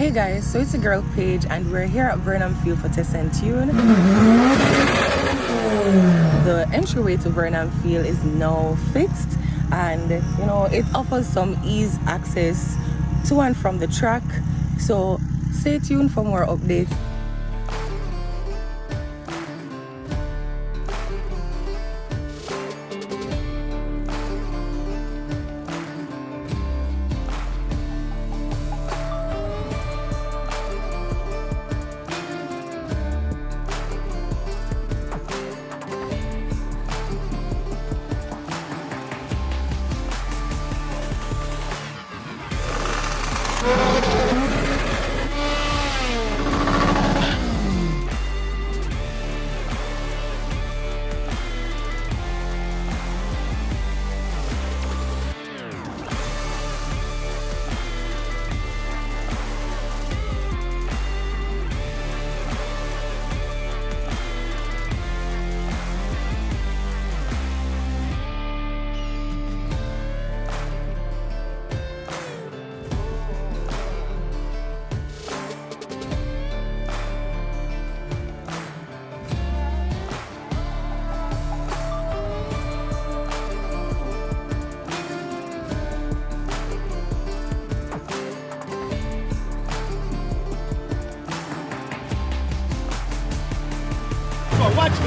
Hey guys, so it's a girl Paige and we're here at Vernamfield for Test and Tune. The entryway to Vernamfield is now fixed and it offers some ease access to and from the track. So stay tuned for more updates.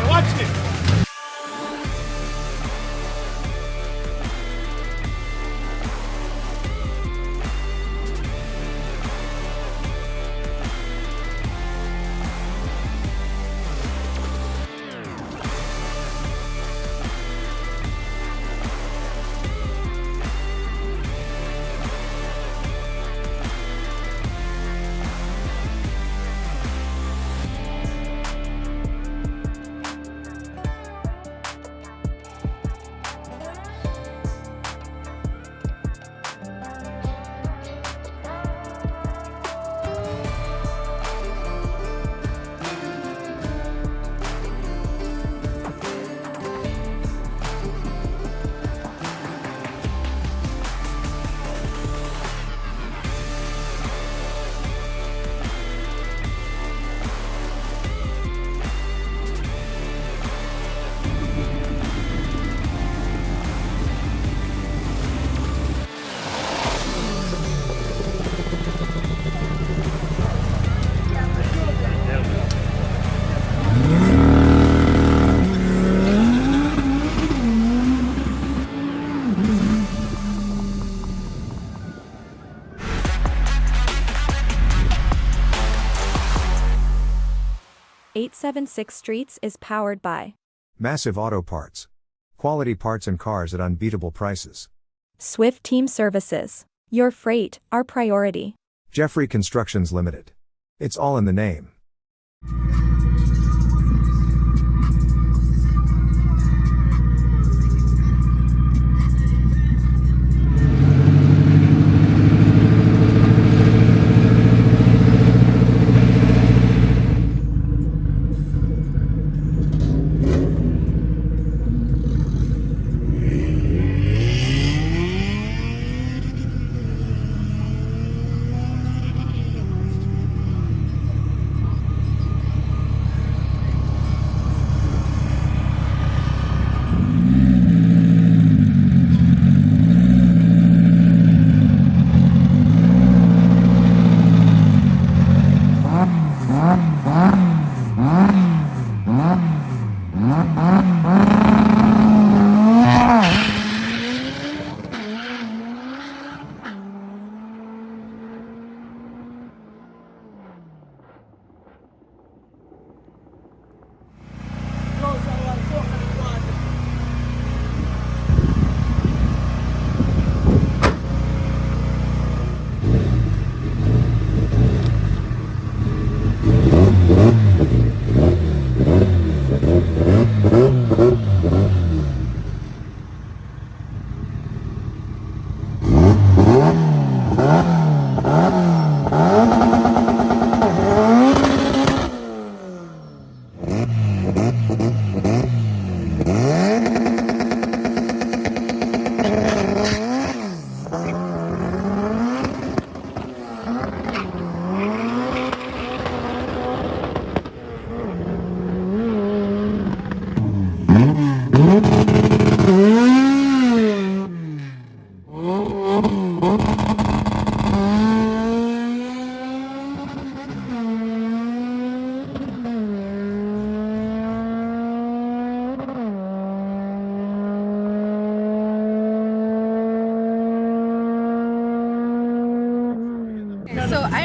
Watch me. .876 Streets is powered by Massive Auto Parts. Quality parts and cars at unbeatable prices. Swift Team Services. Your freight, our priority. Jeffrey Constructions Limited. It's all in the name.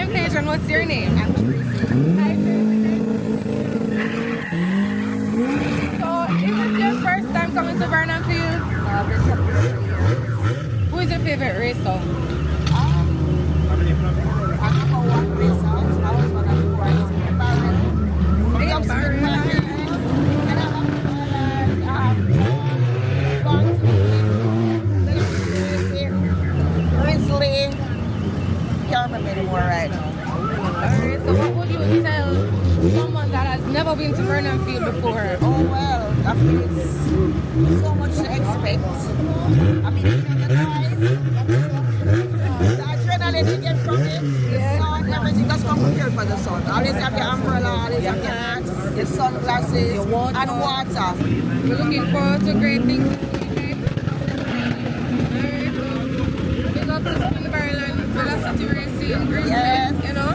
I'm Paige, and what's your name? I'm Tracy. Hi, so, is this your first time coming to Vernamfield? I've been coming for 3 years. Who is your favorite racer? I number one racer. I was one of the ones in Barrel. Big Barrel. And I'm gone to Grizzly. Can't remember anymore right now. Alright, so what would you tell someone that has never been to Vernamfield before? Oh well, I mean it's so much to expect. I mean you know the noise, the adrenaline you get from it, the sun, everything. Just come prepared for the sun. Always have your umbrella, always have your hat, your sunglasses, Your water. and water. We're looking forward to great things this weekend. Alright, so big up to Spin Barrel and Velocity Racing, Grizzly, Yes. you know,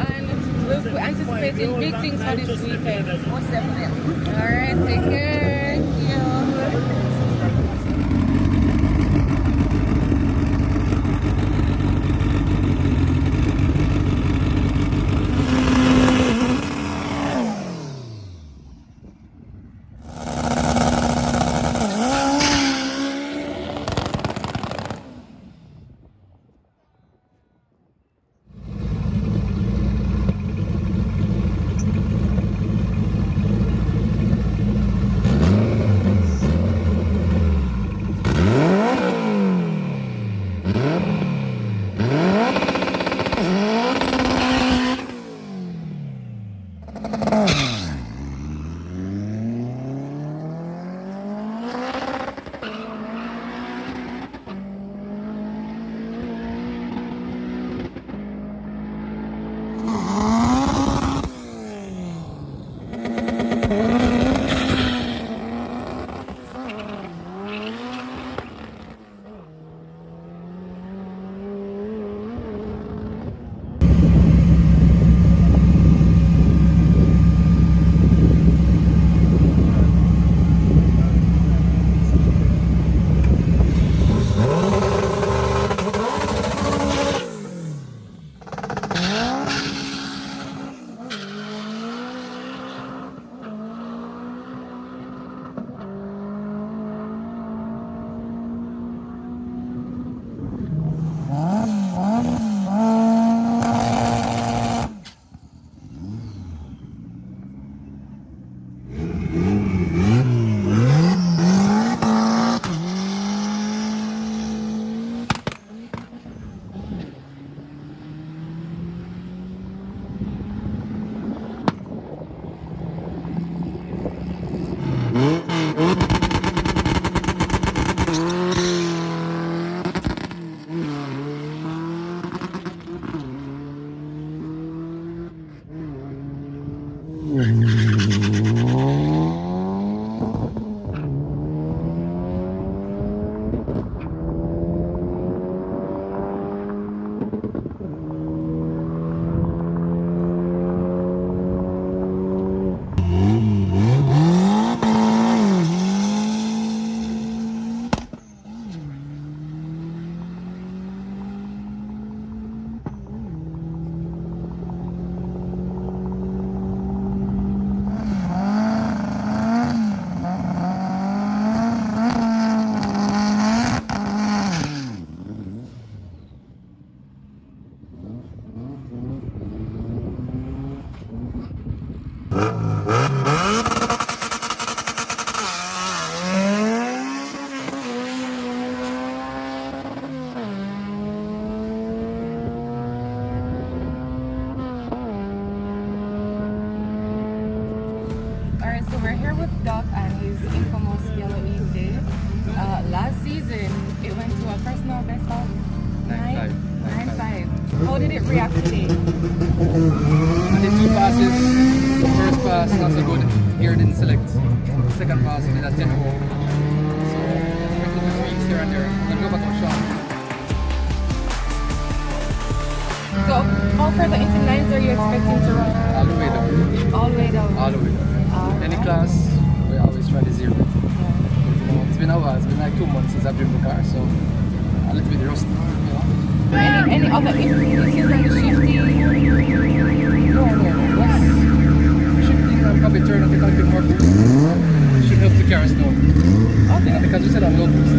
and we're anticipating big things for this weekend. Most definitely. Alright, take care. Thank you. Last season, it went to a personal best of 9.5. How did it react today? And the two passes, the first pass not so good, here didn't select. Second pass did a 10 So, went to the tweaks here and there. Then go back on shot. So, how further into nines are you expecting to run? All the way down. All the way down? All the way down. Any class, we always try to zero it. It's been a while, it's been like 2 months since I've driven the car, so a little bit rusty, you know. Any other issues on the shifting? No. That's shifting and probably turn up a little bit more boost. Should help the car slow. Okay. Yeah, because we said on low boost.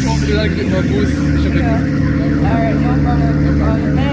Probably a little bit more boost. Should be good. Alright, no problem. All the best.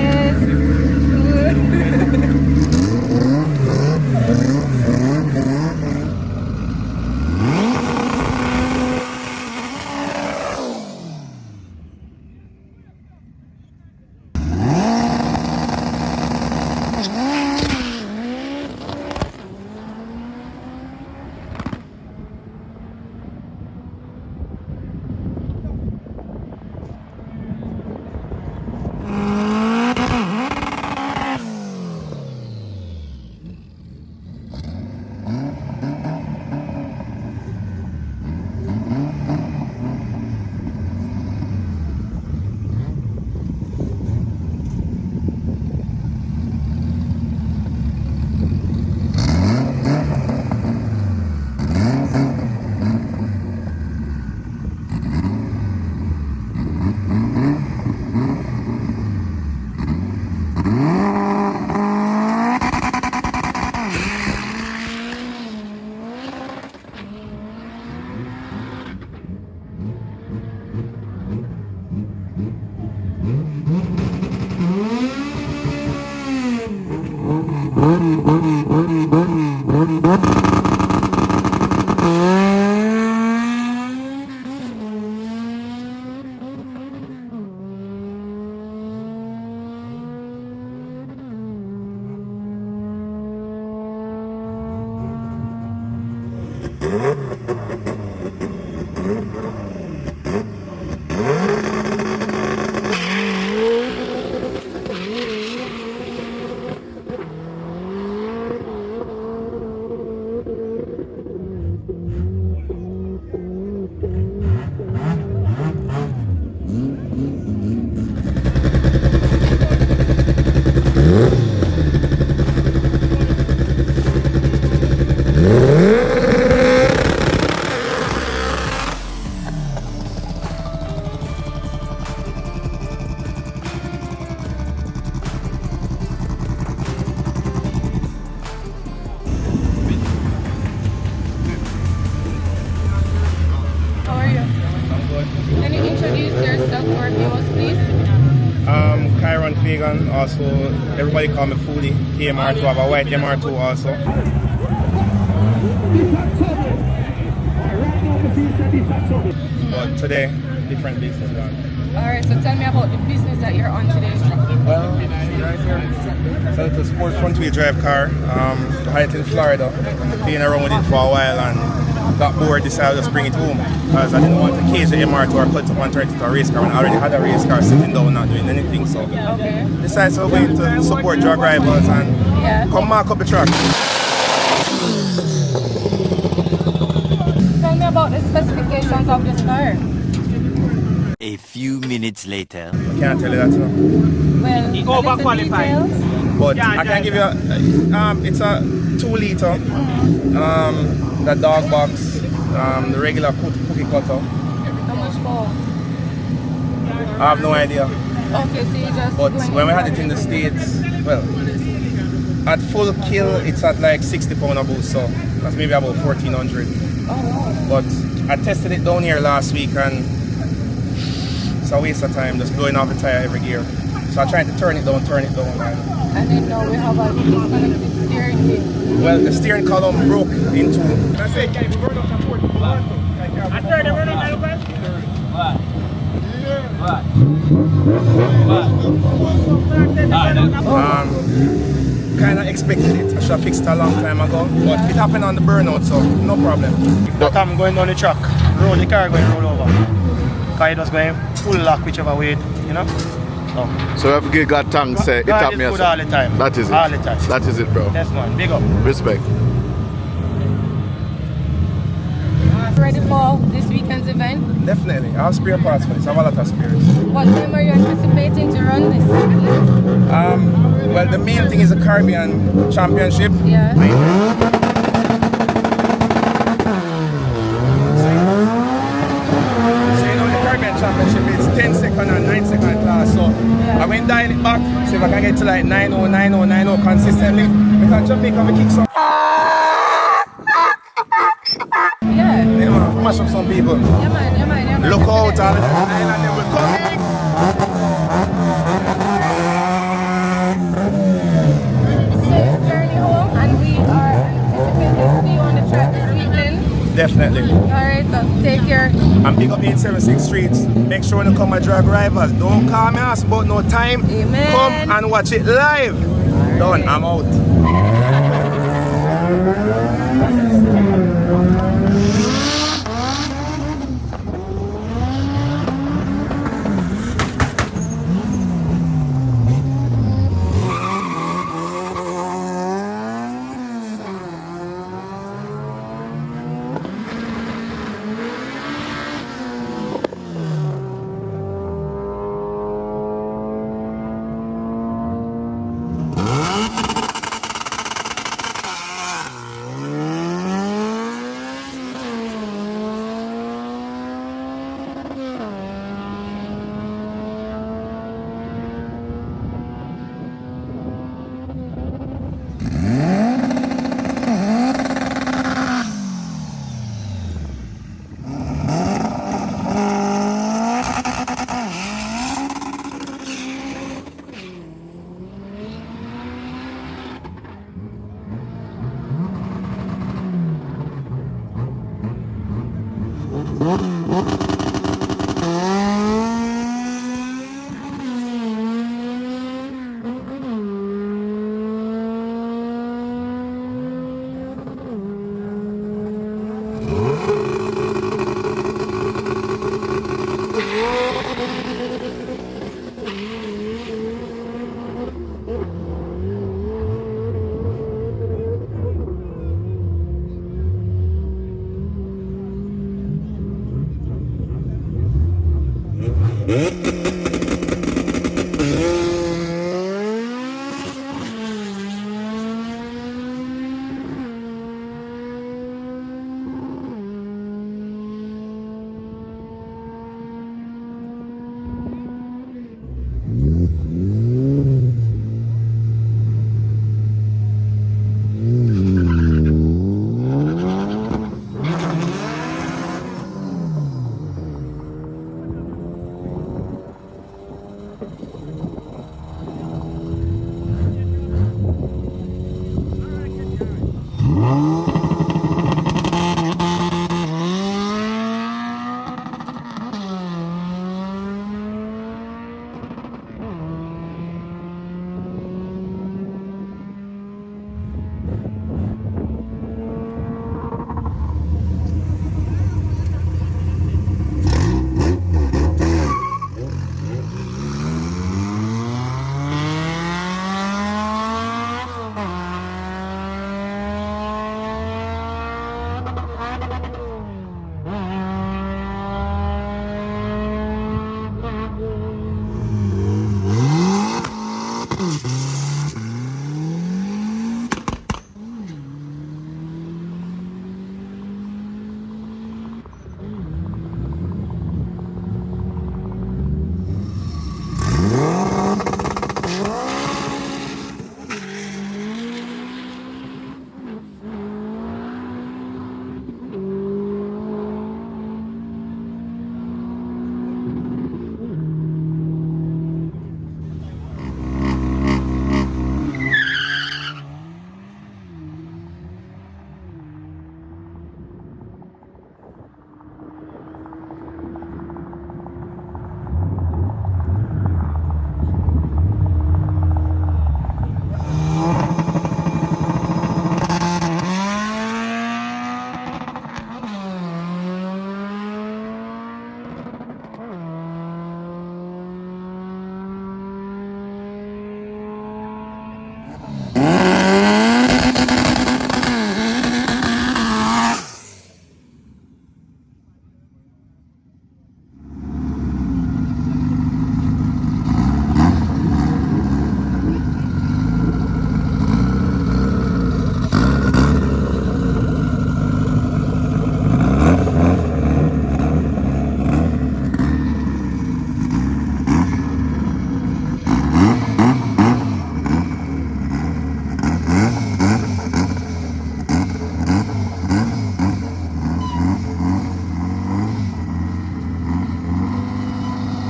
Also, everybody call me Foodie. KMR2, I have a white MR2 also. But today, different business one. Alright, so tell me about the business that you're on today. Well, right here. So it's a sport front wheel drive car. I had it in Florida. Playing around with it for a while and got bored, decided to just bring it home. Because I didn't want to cage the MR2 or cut it up and turn it into a race car when I already had a race car sitting down not doing anything. So decided to go to support drag rivals and come mark up the track. Tell me about the specifications of this car. A few minutes later. I can't tell you that, no. Well, overqualified. But I can give you a, it's a 2-liter, the dog box, the regular cookie cutter. How much for? I have no idea. Okay, so you just. But when we had it in the States, well, at full kill, it's at like 60 pound a boost, so that's maybe about 1400. Oh, wow. But I tested it down here last week and it's a waste of time just blowing off the tire every gear. So I tried to turn it down. And then now we have a disconnected steering wheel. Well, the steering column broke in two. Kind of expected it. I should have fixed it a long time ago, but it happened on the burnout, so no problem. But I'm going down the track, roll the car going to roll over. Because it was going full lock whichever way, you know? So if you got thanks, say it God up me is good all the time. That is it. All the time. That is it, bro. Yes, man. Big up. Respect. Ready for this weekend's event? Definitely. I have spare parts for this. I have a lot of spares. What time are you anticipating to run this? Well, the main thing is the Caribbean Championship. Yeah. championship, it's 10 second and 9 second class. So I went dial it back, see if I can get to like 90, 90, 90 consistently. Because Jamaica we kick some. Yeah. Yeah, man, mash up some people. Yeah, man. Look out, all the island, they will coming. Safe journey home, and we are anticipating to see you on the track this evening. Definitely. Alright, so take care. And big up 876 Streets. Make sure you come and Drag Rivals. Don't call me ask about no time. Amen. Come and watch it live. Done, I'm out.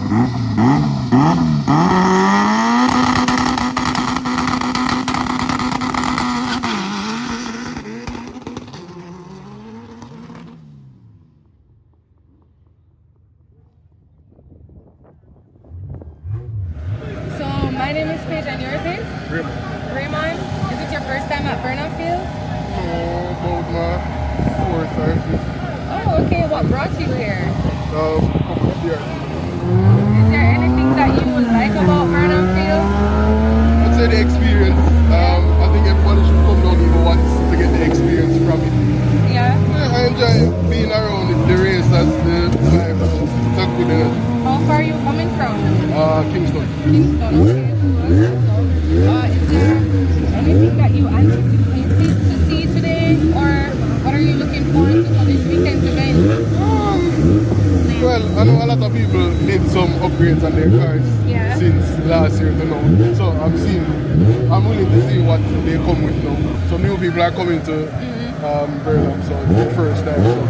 So my name is Paige and yours is? Raymond. Is it your first time at Vernamfield? About my fourth or fifth. Oh, okay. What brought you here? Couple of years. Is there anything that you like about Vernamfield? I'd say the experience. I think everybody should come down even once to get the experience from it. Yeah. I enjoy being around the race as the vibe. It's a good energy. How far are you coming from? Kingston. Kingston, okay. Cool. Is there anything that you anticipated to see today, or what are you looking forward to for this weekend's event? Well, I know a lot of people need some upgrades on their cars since last year to now. So I'm willing to see what they come with now. So new people are coming to Burnham, so it's the first time. So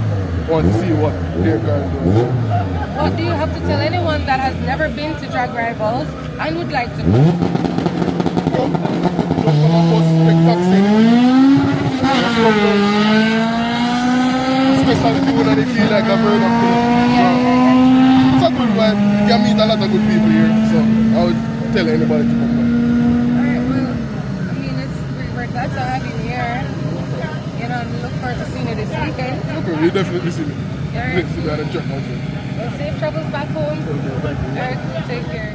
I want to see what their car does. What do you have to tell anyone that has never been to Drag Rivals and would like to come? Don't come and post special tune and they feel like a Burnham club. It's a good vibe. You can meet a lot of good people here. So I would tell anybody to come down. Alright, well, I mean, we're glad to have you here. You know, look forward to seeing you this weekend. Okay, you definitely see me. Alright. See me on the track also. Well, safe travels back home. Okay, thank you. Alright, take care.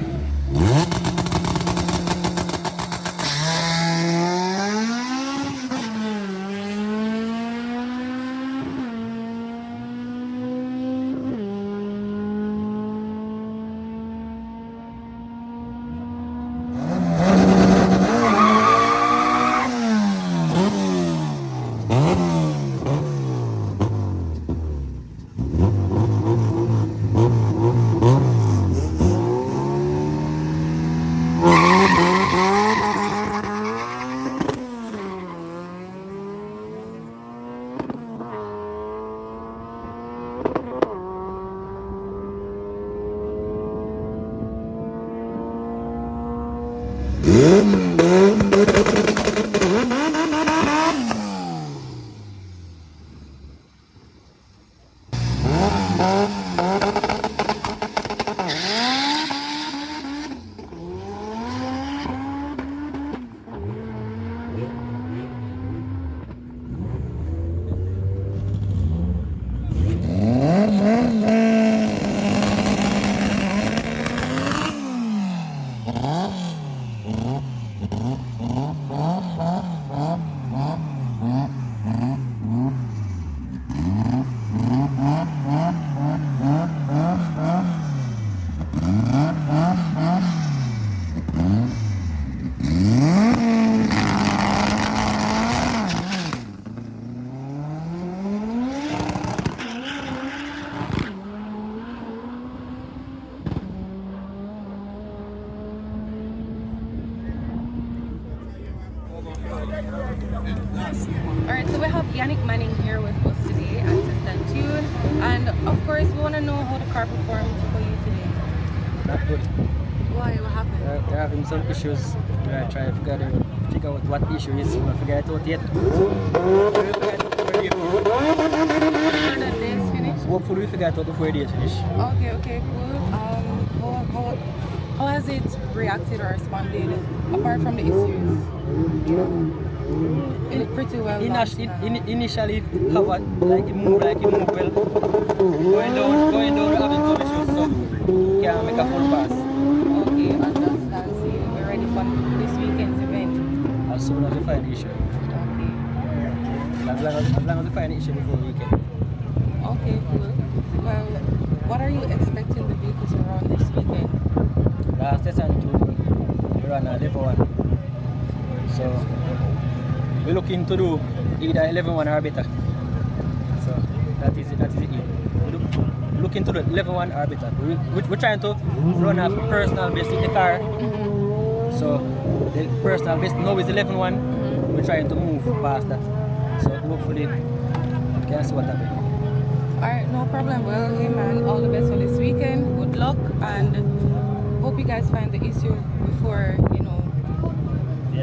Alright, so we have Yannick Manning here with us today at Test and Tune, and of course we want to know how the car performed for you today. Not good. Why? What happened? We're having some issues. We're trying to figure out what the issue is. We're not figure it out yet. Hopefully we figure it out before the day is finished. Okay, cool. How has it reacted or responded apart from the issues? Pretty well. Initially, it moved well. Going down, having some issues, so can't make a full pass. Okay, understand. So we're ready for this weekend's event. As soon as we find the issue. Okay. As long as we find the issue before the weekend. Okay, cool. Well, what are you expecting the vehicle to run this weekend? Last Test and Tune, we run a level 1. So we're looking to do either 11-1 or better. So that is it. We're looking to do 11-1 or better. We're trying to run a personal best in the car. So the personal best now is 11-1. We're trying to move past that. So hopefully we can see what happens. Alright, no problem. Well, hey man, all the best for this weekend. Good luck and you guys find the issue before,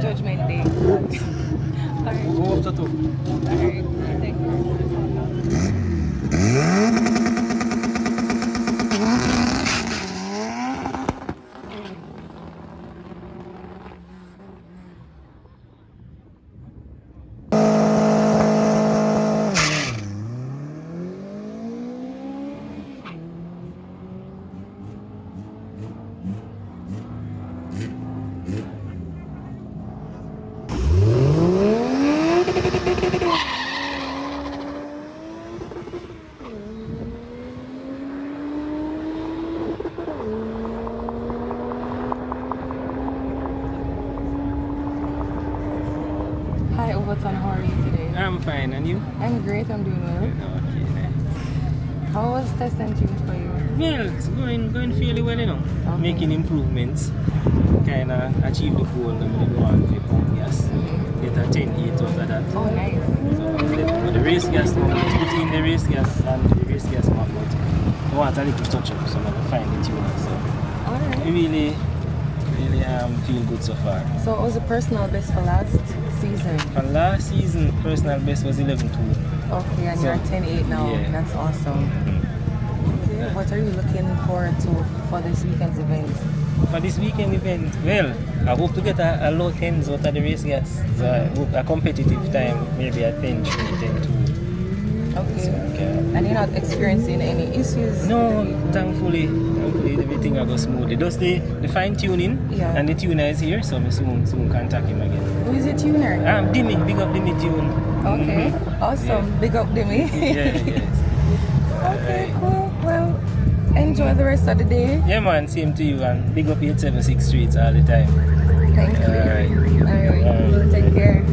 Judgment Day. Alright. Go up to 2. Alright. Thank you. Hi, Overton. How are you today? I'm fine, and you? I'm great. I'm doing well. Okay, nice. How was test and tune for you? Well, it's going fairly well, Okay. Making improvements. Kind of achieve the goal that we want to pump gas. Get a 10-8 out of that. Oh, nice. So, the race gas now, it's between the race gas and the race gas map, but I want a little touch up, so I'm going to find the tuner. So, Alright. I really feel good so far. So, what was the personal best for last season? For last season, personal best was 11-2. Okay, and So, you're at 10-8 now. yeah. That's awesome. Okay, what are you looking forward to for this weekend's event? For this weekend event, well, I hope to get a low 10s out of the race gas. So I hope a competitive time, maybe a 10-3, 10-2. Okay. So, And you're not experiencing any issues? no, thankfully everything will go smoothly. Just the fine tuning, Yeah. and the tuner is here, so I soon contact him again. Who is your tuner? Dimmy, big up Dimmy tune. Okay, awesome. Yeah. Big up, Demi. Yes. Okay, cool. Well, enjoy the rest of the day. Yeah, man, same to you, and big up 876 streets all the time. Thank you. Alright. Alright, take care.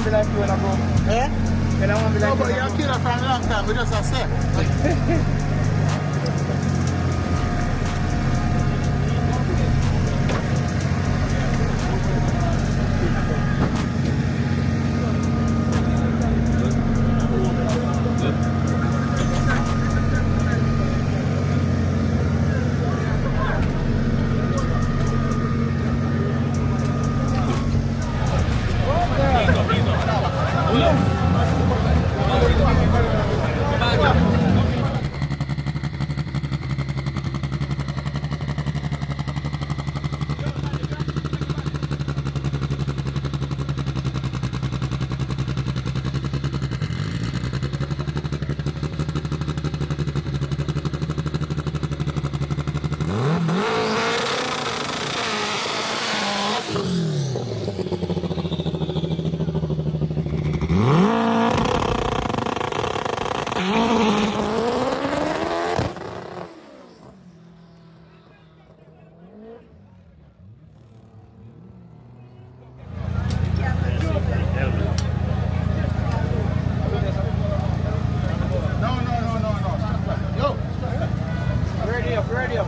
be like you when I go. Eh? Then I want to be No, like but you. you're a killer from a long time, we just a say.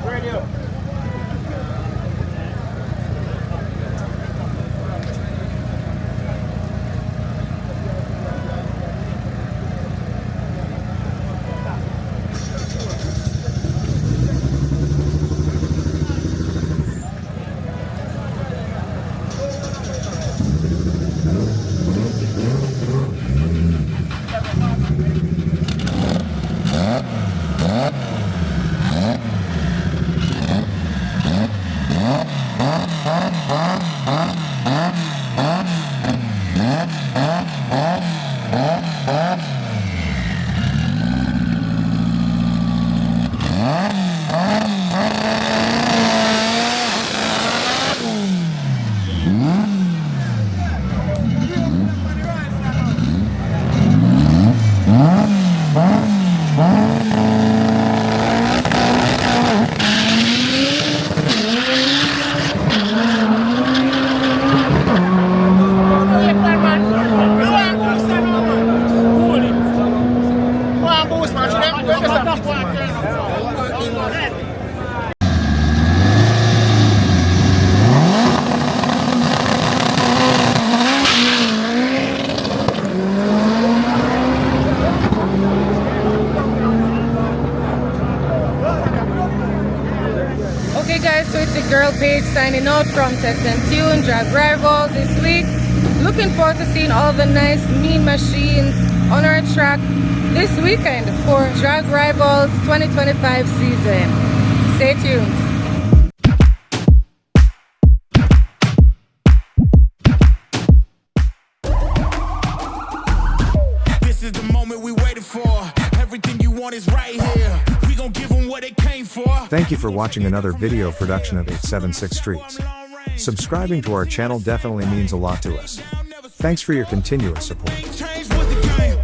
Ready up. Okay guys, so it's the girl page signing out from Test and Tune Drag Rivals this week. Looking forward to seeing all the nice mean machines on our track this weekend for Drag Rivals 2025 season. Stay tuned. This is the moment we waited for. Everything you want is right here. We gon' give them what they came for. Thank you for watching another video production of 876 Streets. Subscribing to our channel definitely means a lot to us. Thanks for your continuous support. Change was the game.